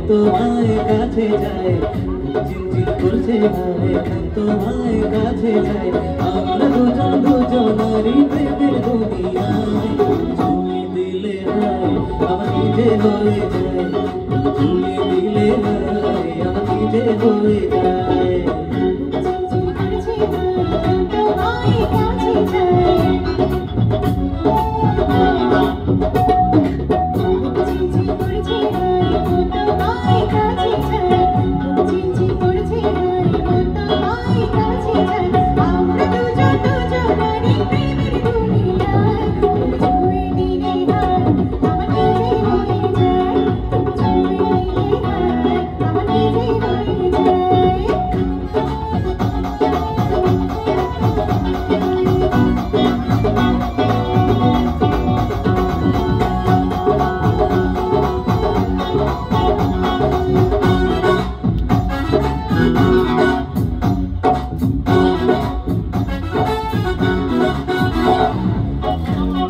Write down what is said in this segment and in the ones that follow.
তোমায় কাছে যায় চিনচিন করছে হায় তোমায় কাছে যায় আমরা দুজন দুজনারই প্রেমের দুনিয়ায় ছুঁয়ে দিলে হায় আমার নিজে হয়ে যায় ছুঁয়ে দিলে হায় আমার নিজে হয়ে যায়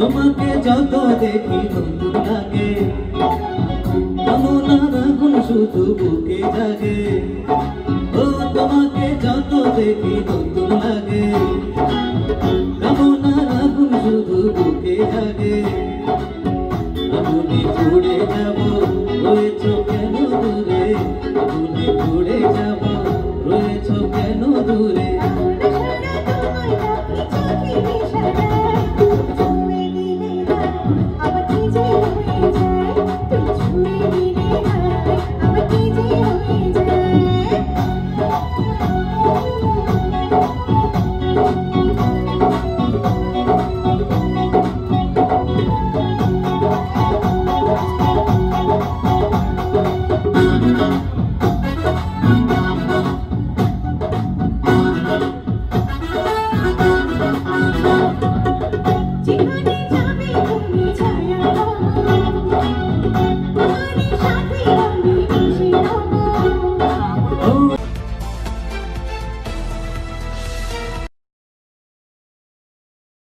তোমাকে যত দেখি নতুন লাগে কামনার আগুন শুধু বুকে জাগে ও তোমাকে যত দেখি